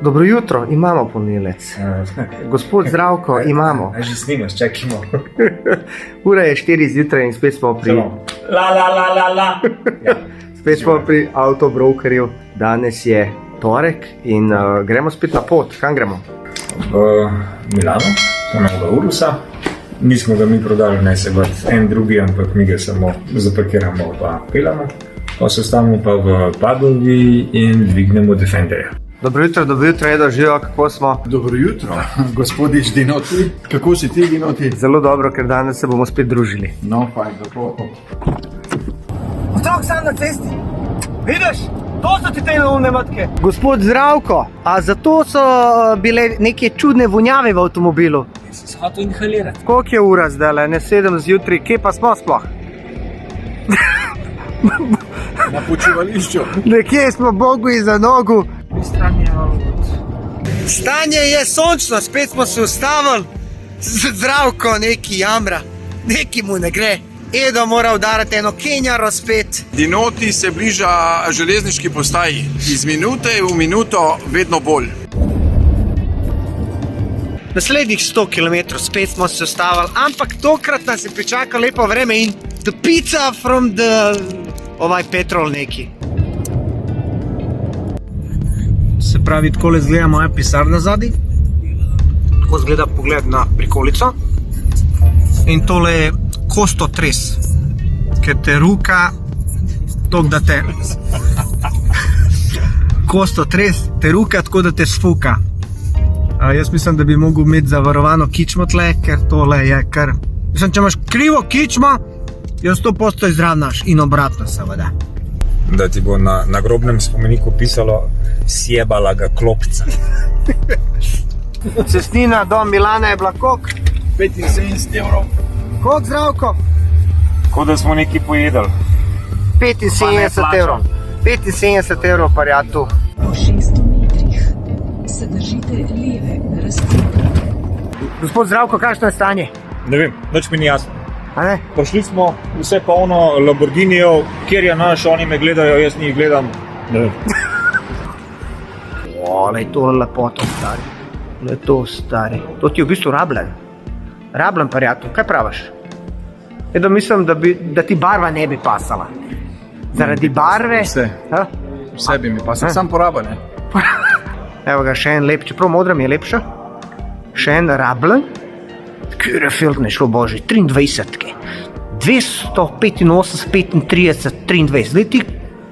Dobro jutro, imamo ponedeljec. Gospod Zdravko, imamo. Že snimaš, čakimo. Ura je 4 zjutraj in spet smo pri... La. Spet smo pri avtobrokerju. Danes je torek in gremo spet na pot. Kam gremo? V Milano, onoga Urusa. Nismo ga mi prodali, ne se kot en drugi, ampak mi ga samo zaparkiramo pa pelamo. Pa se stavimo pa v Padovi in dvignemo Defenderja. Dobro jutro, Edo, živo, kako smo? Dobro jutro, gospodič Dinoti. Kako si ti, Dinoti? Zelo dobro, ker danes se bomo spet družili. No, fajn, lepo. Otrok sam na cesti. Vidiš? To so ti te neumne matke. Gospod Zdravko, a zato so bile neke čudne vonjave v avtomobilu? Si se hotel inhalirati. Koliko je ura zdaj? Ne 7 zjutraj, kje pa smo sploh? Na počivališču. Nekje smo Bogu iza nogu. Stanje je sončno, spet smo se ustavili. Zdravko neki jamra, neki mu ne gre. Edo mora udarati eno kenjaro spet. Dinoti se bliža železniški postaji. Iz minute v minuto vedno bolj. Naslednjih 100 km spet smo se ustavili, ampak tokrat nas je pričakalo lepo vreme in the pizza from the petrol neki. Se pravi, takole izgleda moja pisarna zadaj. Tako izgleda pogled na prikolico. In tole je kostotres, ker te ruka tako da te kostotres, te ruka tako da te sfuka. Jaz mislim, da bi mogel imeti zavarovano kičmo tle, ker tole je kar... Mislim, če imaš krivo kičmo, jo 100% izravnaš in obratno seveda. Da ti bo na grobnem spomeniku pisalo sjebala ga klopca. Cestnina do Milana je bila koliko? 75 evrov. Koliko, Zdravko? Tako da smo nekaj pojedali. 75 evrov. 75 evrov parjatu. Po 600 metrih se držite leve razkrite. Gospod Zdravko, kakšno je stanje? Ne vem, nič mi ni jasno. A ne? Prišli smo vse polno Lamborghinijev, kjer je naš, oni me gledajo, jaz njih gledam. Ne vem. Lej, to je lepoto, stari. Lej, to, stari. To ti je v bistvu rabljen. Rabljen parjatu, kaj praviš? Edo mislim, da ti barva ne bi pasala. Zaradi barve... Vse bi mi pasal, sam poraba, ne? Evo ga, še en lep, čeprav modra mi je lepša. Še en rabljen. Kjer je filtr ne šlo, boži, 23-ke. 285, 35, 23. Zdaj ti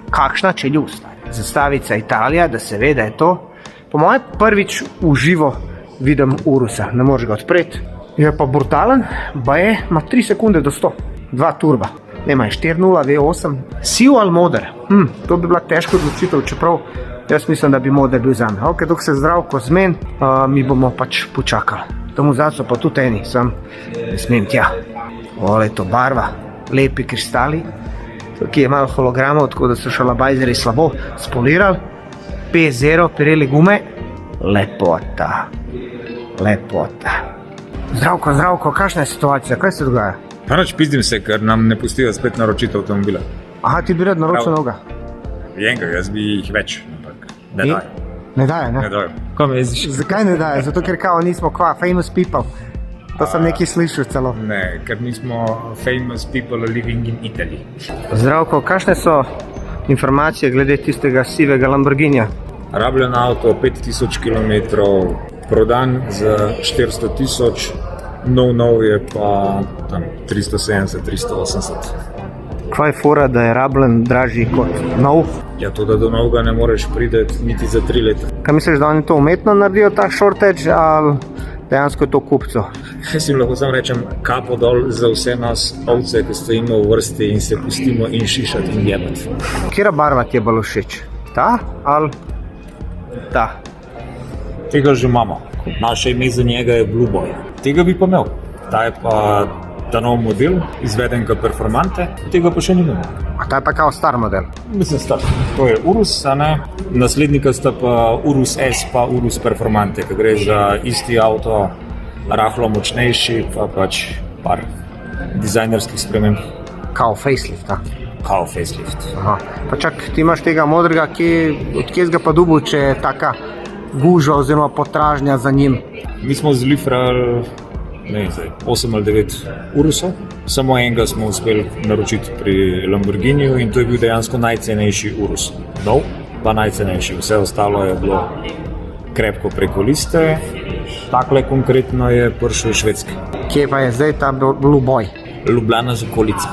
kakšna čeljust. Zastavica Italija, da se ve, da je to. Po moje prvič v živo vidim Urusa, ne moreš ga odpreti. Je pa brutalen, baje ima 3 sekunde do 100. 2 turba. Nema je 4.0 V8. Siv ali moder? To bi bila težka odločitev, čeprav jaz mislim, da bi moder bil zame. Ok, dok se Zdravko zmen, mi bomo pač počakali. Tomu zadnjo so pa tudi eni, sam ne smem tja. Ole, to barva, lepi kristali, ki je malo hologramov, tako da so šalabajzeri slabo spolirali. P0, pireli gume, lepota, lepota. Zdravko, kakšna je situacija, kaj se dogaja? Pa nič pizdim se, ker nam ne pustijo spet naročiti avtomobila. Aha, ti bi rad naročil novega? Jenka, jaz bi jih več, ampak ne dajo. Ne daje, ne? Ne dajo. Kam jeziš? Zakaj ne daje? Zato, ker kao nismo famous people. To sem nekaj slišal celo. Ne, ker nismo famous people living in Italy. Zdravko, kakšne so informacije glede tistega sivega Lamborghinija? Rabljen avto, 5000 km, prodan za 400 000, nov je pa tam 370, 380. Kaj je fora, da je rabljen dražji kot nov? Ja, to, da do novega ne moreš prideti niti za 3 leta. Kaj misliš, da oni to umetno naredijo, ta shortage, ali dejansko je to kupco? Jaz jim lahko sam rečem kapo dol za vse nas ovce, ki stojimo v vrsti in se pustimo in šišati in jebati. Kjera barva ti je bolj všeč? Ta ali ta? Tega že imamo. Naše ime za njega je Blue Boy. Tega bi pa imel. Ta je pa ta nov model, izvedenka performante, tega pa še nimamo. A ta je pa kao star model? Mislim star. To je Urus, a ne? Naslednika sta pa Urus S pa Urus Performante, ki gre za isti avto, rahlo močnejši, pa pač par dizajnerskih sprememb. Kao facelift, a? Kao facelift. Aha. Pa čak, ti imaš tega modrega, od kje ga pa dubu, če je taka gužva oziroma potražnja za njim? Mi smo zlifrali 8 ali 9 urusov, samo enega smo uspeli naročiti pri Lamborghiniju in to je bil dejansko najcenejši urus. Nov, pa najcenejši. Vse ostalo je bilo krepko preko liste. Takle konkretno je prišel iz Švedske. Kje pa je zdaj ta Blue Boy? Ljubljana z okolico.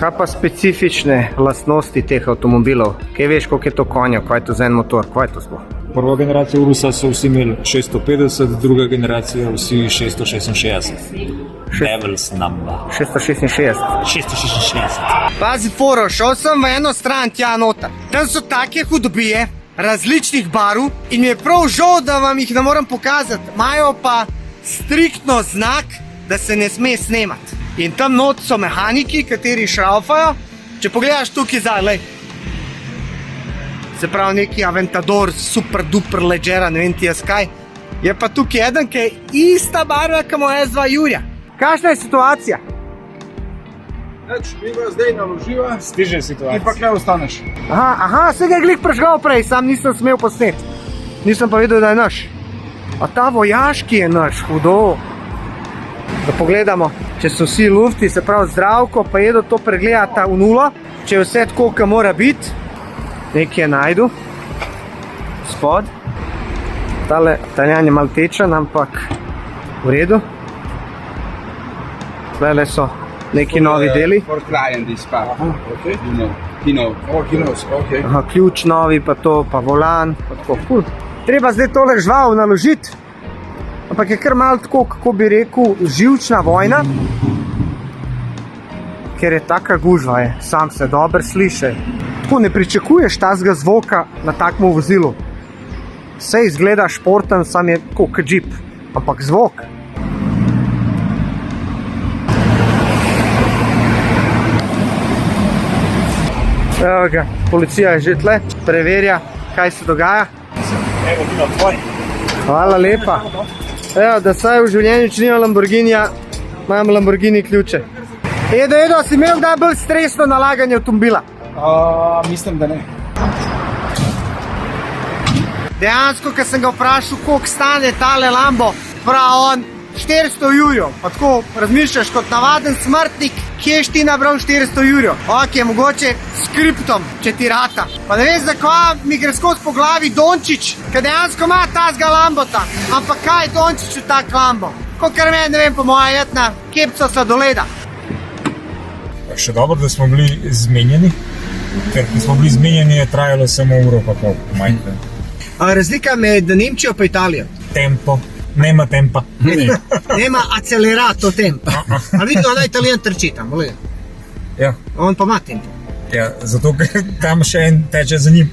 Kaj pa specifične lastnosti teh avtomobilov? Kaj veš, koliko je to konja, kaj je to za en motor, kaj je to sploh? Prva generacija urusa so vsi imeli 650, druga generacija vsi 666. Devil's number. 666. 666. Pazi foro, šel sem v eno stran tja noter. Tam so take hudobije, različnih barv in mi je prav žal, da vam jih ne morem pokazati. Imajo pa striktno znak, da se ne sme snemati. In tam not so mehaniki, kateri šraufajo. Če pogledaš tukaj zadaj, se pravi neki Aventador, super duper leggera, ne vem ti jaz kaj. Je pa tukaj eden, ki je ista barva, kot moja S2 Jurija. Kakšna je situacija? Mi ga zdaj naloživa Stiže in situacija. pa kle ostaneš. Aha, se ga je glih prežgal prej, sam nisem smel posneti. Nisem pa vedel, da je naš. A ta vojaški je naš, hudo. Da pogledamo, če so vsi lufti, se pravi Zdravko, pa jedo to pregledata v nulo. Če je vse tako, kot mora biti. Nekaj je najdu. Spod. Tale Italijan je malo tečen, ampak v redu. Tlele so neki novi deli. For client this part. Okay. He knows. Oh, he knows, okay. Aha, ključ novi, pa to, pa volan, pa tako, cool. Treba zdaj tole žval naložiti, ampak je kar malo tako, kako bi rekel, živčna vojna, ker je taka gužva, je. Sam se dobro sliši. Tako ne pričakuješ tazga zvoka na takmu vozilu. Vse izgleda športen, sam je tako kot džip, ampak zvok. Evo ga, policija je že tle, preverja, kaj se dogaja. Evo, Dino, tvoj. Hvala lepa. Evo, da saj v življenju, če nimam Lamborghinija, imam Lamborghini ključe. Edo, si imel kdaj bolj stresno nalaganje avtomobila? Mislim, da ne. Dejansko, ko sem ga vprašal, koliko stane tale Lambo, prav on 400 jurjev. Pa tako razmišljaš kot navaden smrtnik, kje ti nabral 400 jurjev? Ok, mogoče s kriptom, če ti rata. Pa ne veš, zakaj mi gre skozi po glavi Dončić, ker dejansko ima tazga Lambota. Ampak kaj je Dončiću tak Lambo? Kakor meni, ne vem, po moja jetna kepca sladoleda. Še dobro, da smo bili zmenjeni, ker ko smo bili zmenjeni, je trajalo samo uro pa pol. Majhno. Razlika med Nemčijo pa Italijo. Tempo. Nema tempa. Nema accelerato tempa. A vidim, da Italijan trči tam, gledaj. Ja, On pa ima tempo. ja, zato ker tam še en teče za njim.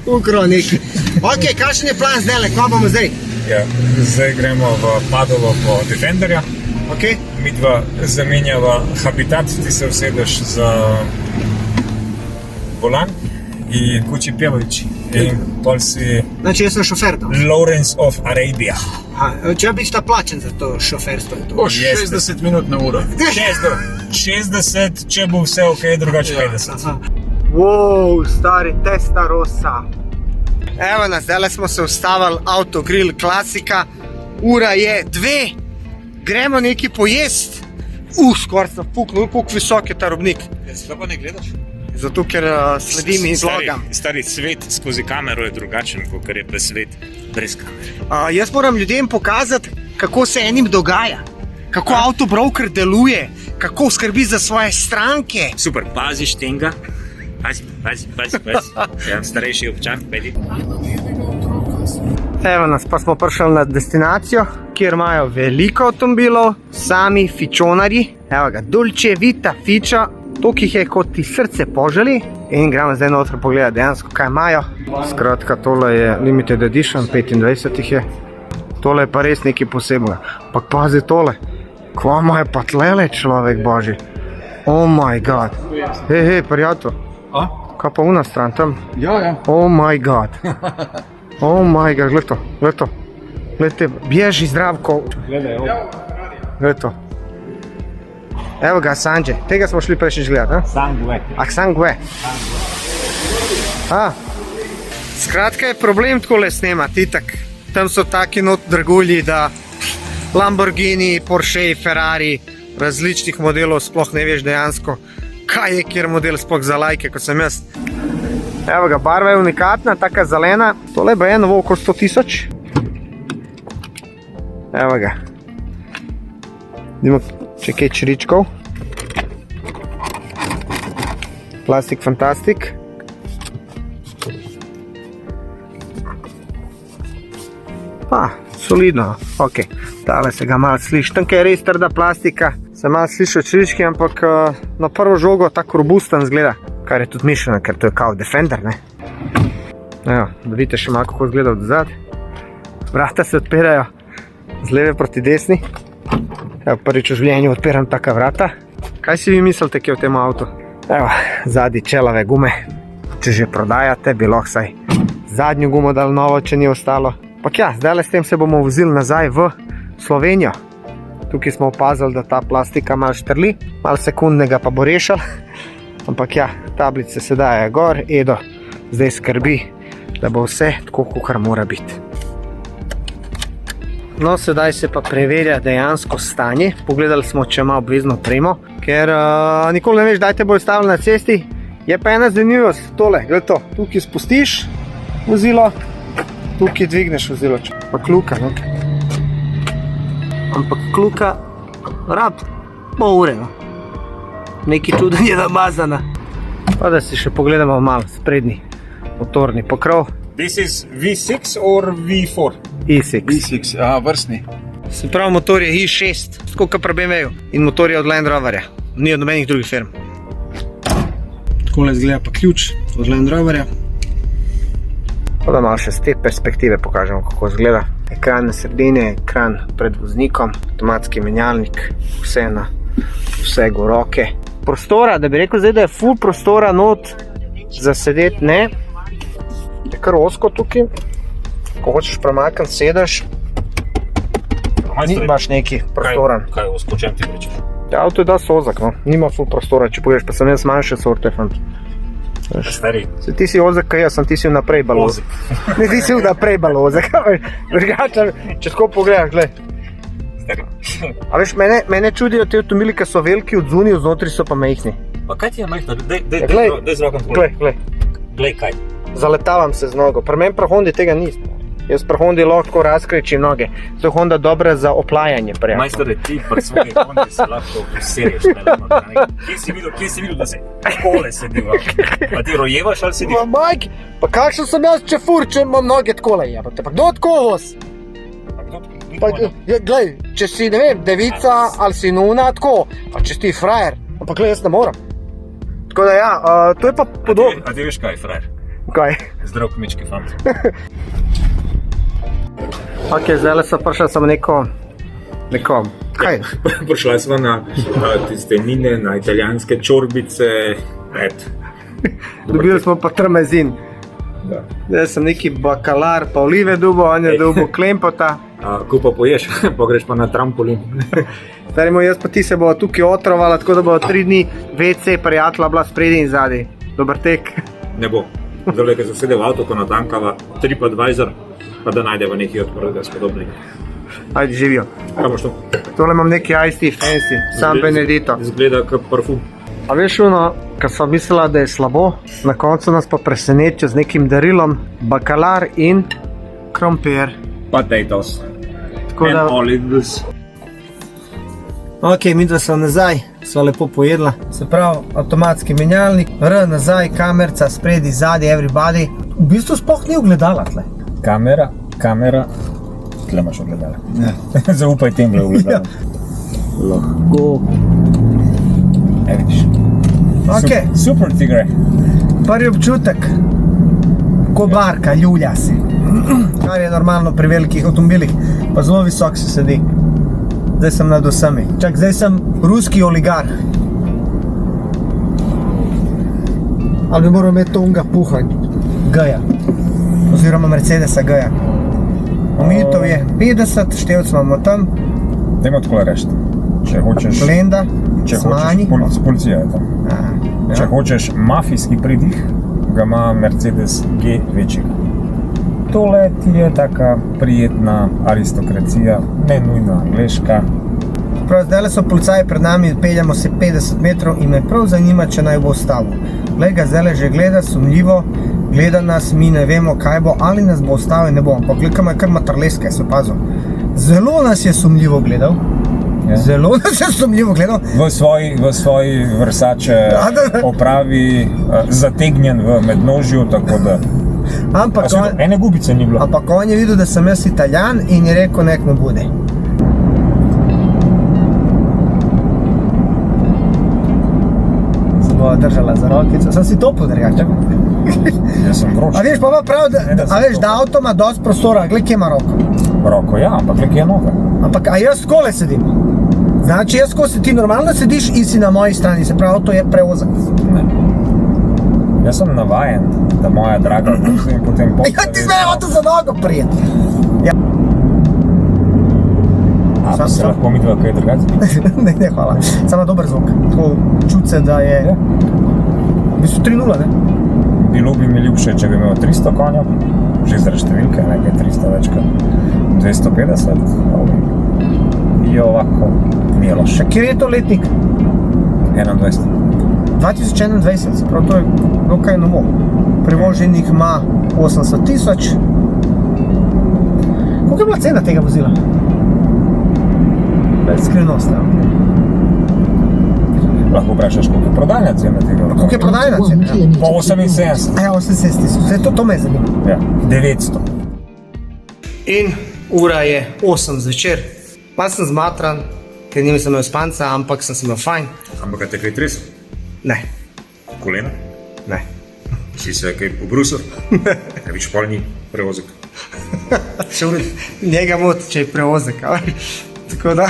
Ukro neki. Ok, kakšen je plan zdaj, kva bomo zdaj? Ja, zdaj gremo v Padovo po Defenderja. Ok? Mi dva zamenjava habitat, ti se usedeš za volan i kući pjevajući. I pol si Znači, jaz sem šofer tam. Lawrence of Arabia. Če ja biti ta plačen za to šoferstvo? Je to? Boš 60 minut na uro. 60, če bo vse ok, drugače 50. Wow, stari Testarossa. Evo nas, zdaj smo se ustavili, Autogrill klasika. Ura je 2. Gremo nekaj pojest. Skoraj sem puknil, koliko visok je ta robnik. Sploh pa ne gledaš? Zato, ker sledim in vlogam. Stari svet skozi kamero je drugačen, kot je pa svet brez kamere. Jaz moram ljudem pokazati, kako se enim dogaja. Kako avtobroker deluje, kako skrbi za svoje stranke. Super, paziš tega. Pazi. Ja, starejši občan, pedi. Evo nas, pa smo prišli na destinacijo, kjer imajo veliko avtomobilov, sami fičonarji. Evo ga, Dolce Vita fiča, toliko jih je, kot ti srce poželi. In gremo zdaj noter pogledati dejansko, kaj imajo. Skratka, tole je limited edition, 25 jih je. Tole je pa res nekaj posebnega. Pa pazi tole, kva imajo pa tlele, človek božji. Oh my god. Hej, prijatelj. Kaj pa una stran tam? Ja. Oh my god. Oh my god, gled to. Gled te, bježi Zdravko. Gled to. Evo ga, Sanđe. Tega smo šli prejšnjič gledati, ne? Sangue. Sangue. Skratka je problem takole snemati, itak. Tam so taki not dragulji, da Lamborghini, Porsche, Ferrari, različnih modelov sploh ne veš dejansko, kaj je kjer model sploh za lajke, kot sem jaz. Evo ga, barva je unikatna, taka zelena. Tole bo je novo okoli 100 000. Evo ga. Vidimo, če kaj čričkov. Plastik fantastik. Pa, solidno, ok. Tale se ga malo sliši. Tam, je res trda plastika, se malo sliši črički, ampak na prvo žogo tako robusten zgleda. Kar je tudi mišljeno, ker to je kao Defender, ne? Evo, da vidite še malo, kako zgleda od zad. Vrata se odpirajo z leve proti desni. Evo, prvič v življenju odpiram taka vrata. Kaj si vi mislite, ki je v tem avtu? Evo, zadnji čelave gume. Če že prodajate, bi lahko saj zadnjo gumo dal novo, če ni ostalo. Pak ja, zdaj s tem se bomo vozili nazaj v Slovenijo. Tukaj smo opazili, da ta plastika malo štrli, malo sekundnega pa bo rešil. Ampak ja, tablice se daje gor, Edo zdaj skrbi, da bo vse tako, kakor mora biti. No, sedaj se pa preverja dejansko stanje. Pogledali smo, če ima obvezno opremo, ker nikoli ne veš, daj te bojo stavili na cesti. Je pa ena zanimivost, tole, gled to, tukaj spustiš vozilo, tukaj dvigneš vozilo, pa kluka, no. Ampak kluka rab pol ure, no. Neki čuden je namazana. Pa da si še pogledamo malo sprednji motorni pokrov. This is V6 or V4? i6. V6, vrstni. Se pravi, motor je i6, skoka pri BMW-ju. In motor je od Land Roverja, ni od nobenih drugih firm. Takole izgleda pa ključ od Land Roverja. Pa da malo še z te perspektive pokažemo, kako izgleda. Ekran na sredini, ekran pred voznikom, avtomatski menjalnik, vse na vsega v roke. Prostora, da bi rekel zdaj, da je full prostora not za sedeti, ne. Je kar osko tukaj. Ko hočeš premakniti, sedeš, nimaš neki prostoran. Kaj je osko, čem ti rečeš? Avto je da ozak, no. Nima full prostora, če pogledaš, pa sem jaz manjše sorte, fant. Stari. Ti si ozak, kaj jaz sem, ti si vnaprej balozak. Ne, ti si vnaprej balozak. Če tako pogledaš, gled. A veš, mene čudijo te avtomobili, ki so veliki od zunaj, od znotraj so pa majhni. Pa kaj ti je majhno? Dej z rokom tvoj. Glej kaj. Zaletavam se z nogo. Pri meni pri Hondi tega ni. Jaz pri Hondi lahko razkrečim noge. To je Honda dobra za oplajanje prijatno. Majstore, ti pri svoji Hondi se lahko priseriš. Kje si videl, da se takole sediva? Pa ti rojevaš ali sediš? Majk, pa kakšen sem jaz čefur, če imam noge takole jebate? Pa kdo tako voz? Glej, če si, ne vem, devica ali si nuna, tako, pa če si ti frajer, ampak glej, jaz ne moram. Tako da ja, to je pa podobno. A ti veš kaj je frajer? Kaj? Zdrav kmečki fant. Ok, zdaj so prišla samo neko, kaj? Prišla sva na tiste mine, na italijanske čorbice, Dobili smo pa trmezin. Zdaj sem neki bakalar, pa olive dubo, on je dubo klempota. Ko pa poješ, pa greš pa na trampolin. Stari moj, jaz pa ti se bo tukaj otrovala, tako da bo 3 dni WC prijatla bila spredi in zadaj. Dober tek. Ne bo. Zdaj, ko se sede v avto, ko natankava TripAdvisor, pa da najdeva nekaj odprtega spodobnega. Ajde, živijo. Kaj boš to? Tole imam neki Iced Tea Fancy, San Benedito. Izgleda kot parfum. A veš ono, ko sva mislila, da je slabo, na koncu nas pa preseneča z nekim darilom bakalar in krompir. Potatoes. Tako da... And olives. Ok, midva sva nazaj, sva lepo pojedla. Se pravi, avtomatski menjalnik, nazaj, kamerca, spredi, zadnji, everybody. V bistvu sploh ni ogledala tle. Kamera. Tle imaš ogledala. Ja. Zaupaj tem le ogledala. Lahko. Vidiš. Ok, Super ti gre. prvi občutek, ko barka, ljulja se. Kar je normalno pri velikih avtomobilih, pa zelo visok se sedi. Zdaj sem nad vsemi. Čak, zdaj sem ruski oligarh. Ali bi moral imeti to unga puha, G-ja. Oziroma Mercedesa G-ja. Omejitev je 50, števc imamo tam. Dajmo tako reči. Če hočeš... Blenda, smanji. Policija je tam. Če hočeš mafijski pridih, ga ima Mercedes G večjega. Tole ti je taka prijetna aristokracija, ne nujno angleška. Prav, zdaj so policaji pred nami, peljamo se 50 metrov in me prav zanima, če naj bo ustavil. Glej ga, zdaj že gleda sumljivo, gleda nas, mi ne vemo, kaj bo, ali nas bo ustavil, ne bo. Ampak gledaj, kar matrleske, se opazil. Zelo nas je sumljivo gledal. Ja. Zelo nas je sumljivo gledal. V svoji Versace opravi zategnjen v mednožju, tako da... Ampak Ene gubice ni bilo. Ampak on je videl, da sem jaz Italijan in je rekel, nek ne bude. Se bo držala za rokico, sem si to podrejal, čakaj. Jaz sem vroč. A veš, pa ima prav, da avto ima dosti prostora, gled, kje ima roko. Roko, ja, ampak kje je noga? Ampak, a jaz skole sedim? Znači, jaz ko se ti normalno sediš in si na moji strani, se pravi, avto je preozak. Ne. Jaz sem navajen, da moja draga vozi in potem Ja, ti sme avto za nogo prijet. Ja. A, pa se lahko midva kaj drugače? Ne, hvala. Samo dober zvok. Tako čut se, da je... Ja. V bistvu 3-0, ne? Bilo bi mi ljubše, če bi imel 300 konjev, že zaradi številke, nekaj 300 več kot 250, ali je ovako milo. Še kjer je to letnik? 21. 2021, se pravi, to je dokaj novo. Prevoženih ima 80 000. Koliko je bila cena tega vozila? Skrivnost, ja. Lahko vprašaš, koliko je prodajna cena tega? Koliko je prodajna cena? Po 78. Ja, 78 000, zdaj to me zanima. Ja, 900. In ura je 8 zvečer. Malo sem zmatran, ker nisem imel spanca, ampak sem se imel fajn. Ampak kaj te kaj tresel? Ne, Kolena? ne. Si se kaj pobrusal? Ne viš pol ni prevozek. Vse v redu. Njega moti, če je prevozek. Tako da,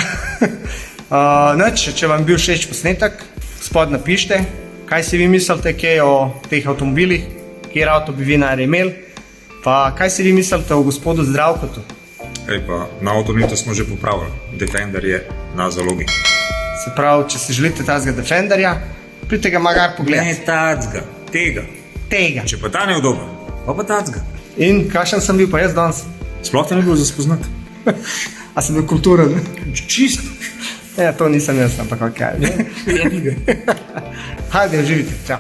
nič, če vam bil všeč posnetek, spod napište, kaj si vi mislite kaj o teh avtomobilih, kjer avto bi vi najraje imeli, pa kaj si vi mislite o gospodu Zdravkotu. Ej pa, na avtomobilu smo že popravili. Defender je na zalogi. Se pravi, če si želite tazga Defenderja, pridite ga magar Ne pogledati. tacga, tega. Tega. Če pa ta ne udoben, pa tacga. In kakšen sem bil pa jaz danes? Sploh te ne bilo za spoznati. A sem bil kulturen? Čisto. Ja, to nisem jaz, ampak ok. Je knjiga. Hajde, uživite, čau.